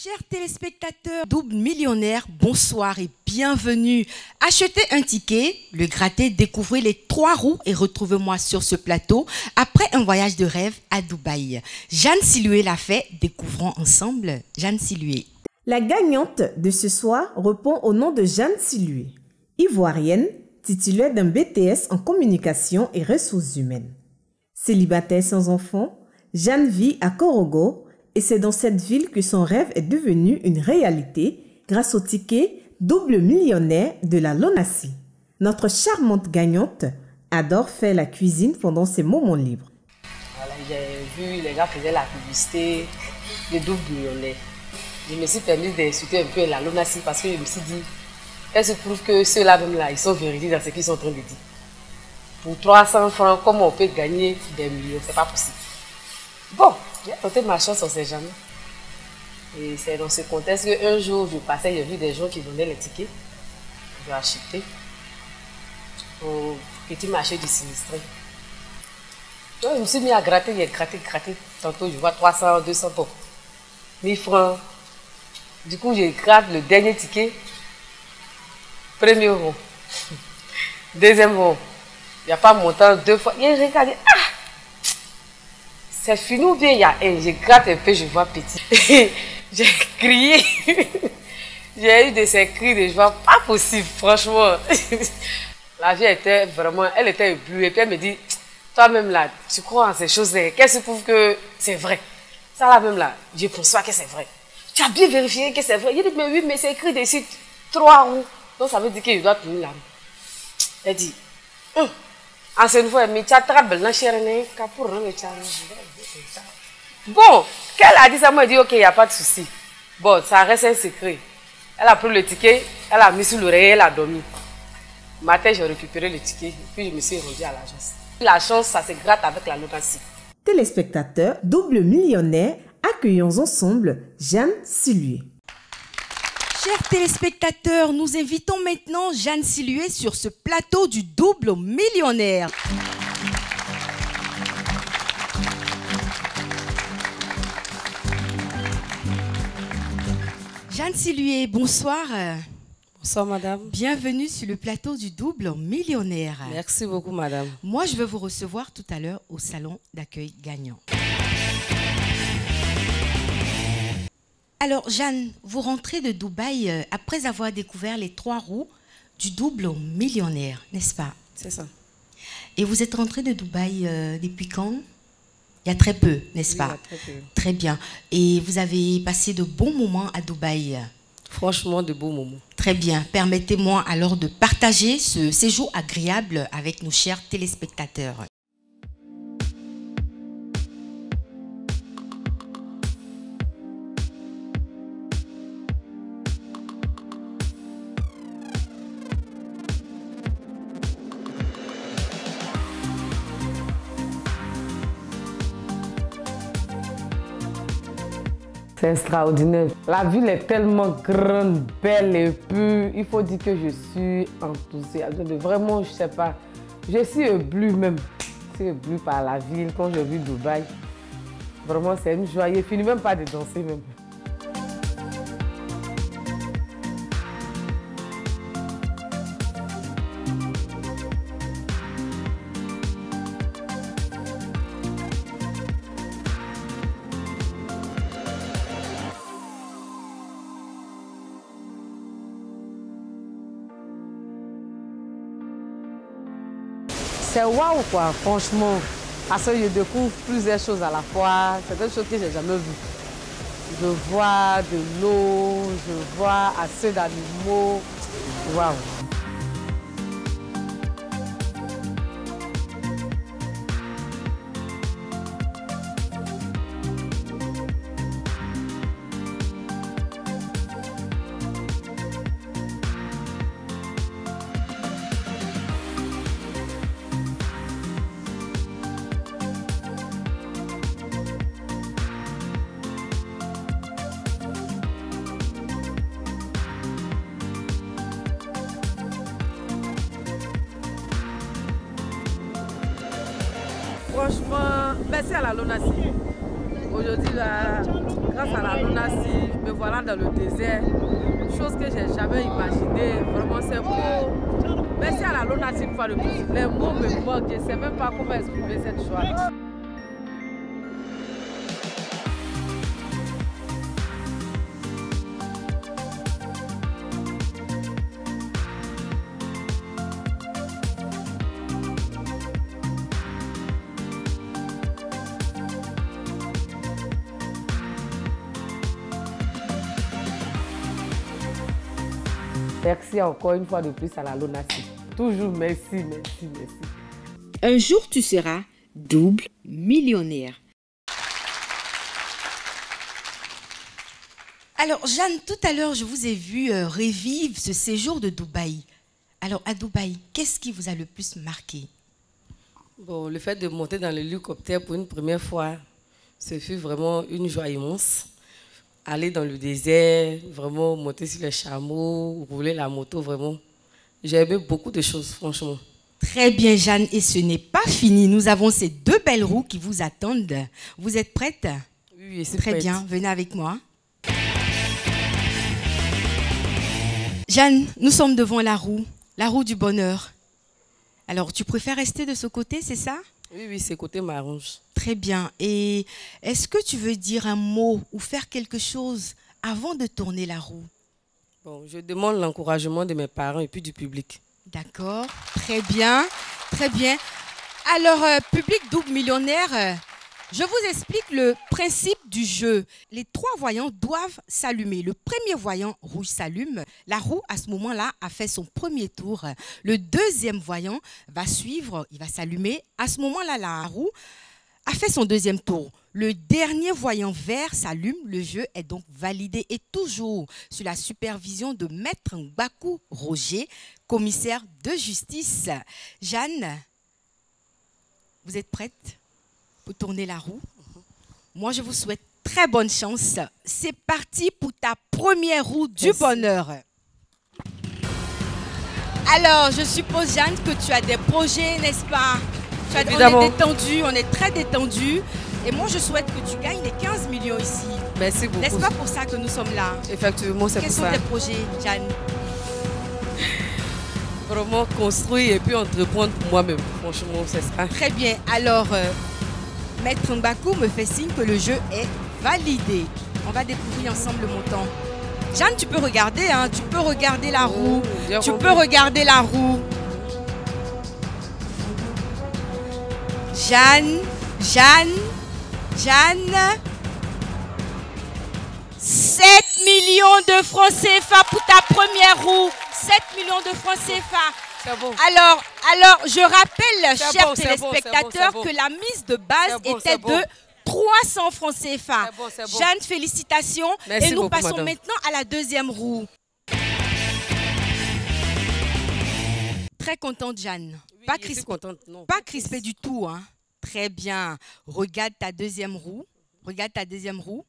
Chers téléspectateurs, double millionnaire, bonsoir et bienvenue. Achetez un ticket, le gratter, découvrez les 3 roues et retrouvez-moi sur ce plateau après un voyage de rêve à Dubaï. Jeanne Silué l'a fait, découvrons ensemble Jeanne Silué. La gagnante de ce soir répond au nom de Jeanne Silué, ivoirienne, titulaire d'un BTS en communication et ressources humaines. Célibataire sans enfant, Jeanne vit à Korogo et c'est dans cette ville que son rêve est devenu une réalité grâce au ticket double millionnaire de la Lonassi. Notre charmante gagnante adore faire la cuisine pendant ses moments libres. Voilà, j'ai vu les gars faisaient la publicité de double millionnaire. Je me suis permis d'insulter un peu la Lonassi parce que je me suis dit, elle se prouve que ceux-là même là, ils sont véridiques dans ce qu'ils sont en train de dire. Pour 300 francs, comment on peut gagner des millions? C'est pas possible. Bon, j'ai tenté ma chance, on ne sait jamais. Et c'est dans ce contexte qu'un jour, je passais, j'ai vu des gens qui vendaient les tickets. J'ai acheté au petit marché du sinistré. Donc, je me suis mis à gratter, j'ai gratté. Tantôt, je vois 300, 200 pour 1000 francs. Du coup, je gratte le dernier ticket. Premier rond. Deuxième rond. Il n'y a pas montant 2 fois. Et j'ai regardé, ah! C'est fini ou bien il y a un? Je gratte un peu, je vois petit. J'ai crié. J'ai eu de ces cris de joie, pas possible, franchement. La vie était vraiment, elle était éblouie. Et puis elle me dit, toi-même là, tu crois en ces choses-là? Qu'est-ce qui prouve que c'est vrai? Ça là même là, je conçois que c'est vrai. Tu as bien vérifié que c'est vrai? Il dit, mais oui, mais c'est écrit dessus 3 roues. Donc ça veut dire qu'il doit tenir là. Elle dit, en cette fois, mais tu as travaillé dans le pour bon, qu'elle a dit ça, moi, elle dit, ok, il n'y a pas de souci. Bon, ça reste un secret. Elle a pris le ticket, elle a mis sous l'oreille, elle a dormi. Matin, j'ai récupéré le ticket, puis je me suis rendue à l'agence. La chance, ça se gratte avec la Lonassi. Téléspectateurs, double millionnaire, accueillons ensemble Jeanne Silué. Chers téléspectateurs, nous invitons maintenant Jeanne Silué sur ce plateau du double millionnaire. Jeanne Silué, bonsoir. Bonsoir madame. Bienvenue sur le plateau du double millionnaire. Merci beaucoup madame. Moi, je vais vous recevoir tout à l'heure au salon d'accueil gagnant. Alors, Jeanne, vous rentrez de Dubaï après avoir découvert les 3 roues du double millionnaire, n'est-ce pas? C'est ça. Et vous êtes rentrée de Dubaï depuis quand? Il y a très peu, n'est-ce pas? Oui, très peu. Très bien. Et vous avez passé de bons moments à Dubaï? Franchement, de beaux moments. Très bien. Permettez-moi alors de partager ce séjour agréable avec nos chers téléspectateurs. C'est extraordinaire. La ville est tellement grande, belle et pure. Il faut dire que je suis enthousiaste. Vraiment, je ne sais pas. Je suis éblouie même. Je suis éblouie par la ville quand j'ai vu Dubaï. Vraiment, c'est une joie. Je ne finis même pas de danser même. C'est waouh quoi, franchement. Parce que je découvre plusieurs choses à la fois. C'est des choses que je n'ai jamais vues. Je vois de l'eau, je vois assez d'animaux. Waouh. Franchement, merci à la Lonassi. Aujourd'hui, grâce à la Lonassi, me voilà dans le désert. Chose que j'ai jamais imaginée. Vraiment, c'est beau. Merci à la LONASE une fois de plus. Les mots me manquent. Je ne sais même pas comment exprimer cette joie. Merci encore une fois de plus à la LONASE. Toujours merci, merci, merci. Un jour, tu seras double millionnaire. Alors, Jeanne, tout à l'heure, je vous ai vu revivre ce séjour de Dubaï. Alors, à Dubaï, qu'est-ce qui vous a le plus marqué? Bon, le fait de monter dans l'hélicoptère pour une première fois, ce fut vraiment une joie immense. Aller dans le désert, vraiment monter sur les chameaux, rouler la moto, vraiment. J'ai aimé beaucoup de choses, franchement. Très bien, Jeanne, et ce n'est pas fini. Nous avons ces deux belles roues qui vous attendent. Vous êtes prête? Oui, c'est très prête. bien, venez avec moi. Jeanne, nous sommes devant la roue du bonheur. Alors, tu préfères rester de ce côté, c'est ça? Oui, c'est côté m'arrange. Très bien. Et est-ce que tu veux dire un mot ou faire quelque chose avant de tourner la roue? Bon, je demande l'encouragement de mes parents et puis du public. D'accord, très bien, très bien. Alors, public double millionnaire, je vous explique le principe du jeu. Les trois voyants doivent s'allumer. Le premier voyant rouge s'allume. La roue, à ce moment-là, a fait son premier tour. Le deuxième voyant va suivre, il va s'allumer. À ce moment-là, la roue a fait son deuxième tour. Le dernier voyant vert s'allume. Le jeu est donc validé et toujours sous la supervision de Maître Ngbakou Roger, commissaire de justice. Jeanne, vous êtes prête pour tourner la roue? Moi, je vous souhaite très bonne chance. C'est parti pour ta première roue du bonheur. Alors, je suppose, Jeanne, que tu as des projets, n'est-ce pas? On est détendu, on est très détendu. Et moi, je souhaite que tu gagnes les 15 millions ici. Merci beaucoup. N'est-ce pas pour ça que nous sommes là? Effectivement, c'est pour ça. Quels sont tes projets, Jeanne? Vraiment construire et puis entreprendre pour moi-même. Franchement, c'est ça. Très bien. Alors, Maître Ngbakou me fait signe que le jeu est validé. On va découvrir ensemble le montant. Jeanne, tu peux regarder, hein? Tu peux regarder la roue. Tu peux regarder la roue. Jeanne. 7 millions de francs CFA pour ta première roue. 7 millions de francs CFA. Bon. Alors, je rappelle, chers téléspectateurs, que la mise de base était de 300 francs CFA. Jeanne, félicitations. Merci et nous beaucoup, passons madame. maintenant à la deuxième roue. Très contente, Jeanne. Oui, Pas crispée du tout, hein. Très bien. Regarde ta deuxième roue. Regarde ta deuxième roue.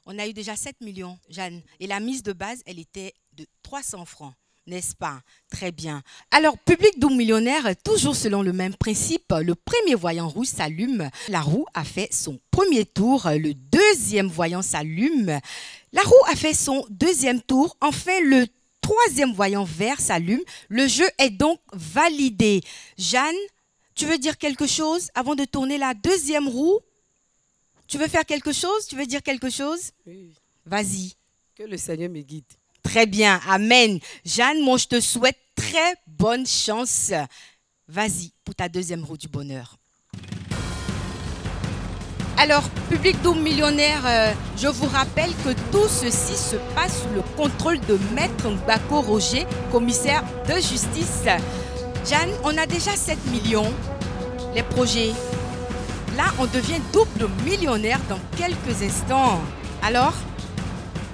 On a eu déjà 7 millions, Jeanne. Et la mise de base, elle était de 300 francs. N'est-ce pas? Très bien. Alors, public double millionnaire, toujours selon le même principe, le premier voyant rouge s'allume. La roue a fait son premier tour. Le deuxième voyant s'allume. La roue a fait son deuxième tour. Enfin, le troisième voyant vert s'allume. Le jeu est donc validé. Jeanne, tu veux dire quelque chose avant de tourner la deuxième roue? Tu veux faire quelque chose? Tu veux dire quelque chose? Oui. Vas-y. Que le Seigneur me guide. Très bien, amen. Jeanne, moi je te souhaite très bonne chance. Vas-y pour ta deuxième roue du bonheur. Alors, public double millionnaire, je vous rappelle que tout ceci se passe sous le contrôle de Maître Ngbakou Roger, commissaire de justice. Jeanne, on a déjà 7 millions, les projets. Là, on devient double millionnaire dans quelques instants. Alors,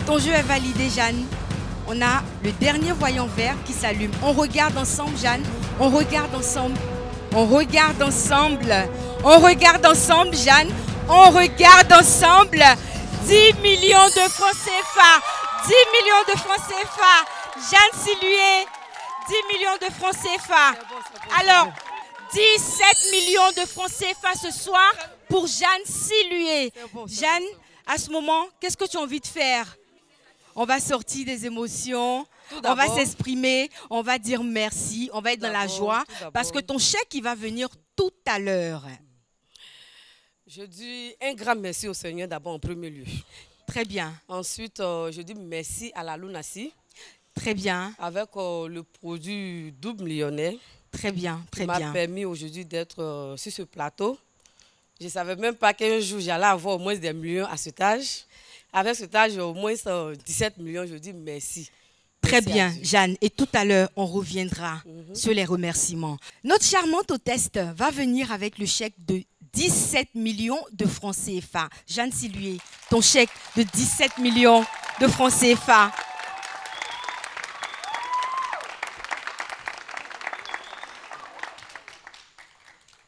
ton jeu est validé, Jeanne. On a le dernier voyant vert qui s'allume. On regarde ensemble, Jeanne. On regarde ensemble. On regarde ensemble. On regarde ensemble, Jeanne. On regarde ensemble. 10 millions de francs CFA. 10 millions de francs CFA. Jeanne Silué. 10 millions de francs CFA. Alors, 17 millions de francs CFA ce soir pour Jeanne Silué. Jeanne, à ce moment, qu'est-ce que tu as envie de faire? On va sortir des émotions. On va s'exprimer. On va dire merci. On va être dans la joie. Parce que ton chèque, il va venir tout à l'heure. Je dis un grand merci au Seigneur d'abord en premier lieu. Très bien. Ensuite, je dis merci à la Lunasi. Très bien. Avec le produit double millionnaire. Très bien, très bien. Qui m'a permis aujourd'hui d'être sur ce plateau. Je ne savais même pas qu'un jour j'allais avoir au moins des millions à cet âge. Avec cet âge, au moins 17 millions, je dis merci. Très bien, Jeanne. Et tout à l'heure, on reviendra sur les remerciements. Notre charmante hôtesse va venir avec le chèque de 17 millions de francs CFA. Jeanne Silué, ton chèque de 17 millions de francs CFA.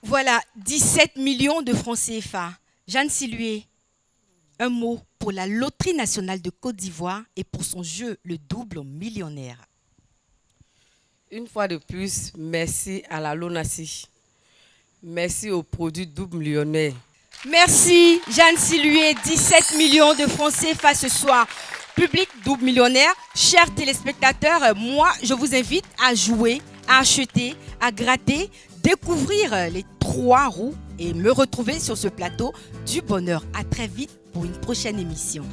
Voilà, 17 millions de francs CFA. Jeanne Silué, un mot pour la Loterie nationale de Côte d'Ivoire et pour son jeu, le double millionnaire. Une fois de plus, merci à la Lunasi. Merci au produit double millionnaire. Merci, Jeanne Silué, 17 millions de francs CFA ce soir. Public double millionnaire, chers téléspectateurs, moi, je vous invite à jouer, à acheter, à gratter, découvrir les 3 roues et me retrouver sur ce plateau du bonheur. À très vite pour une prochaine émission.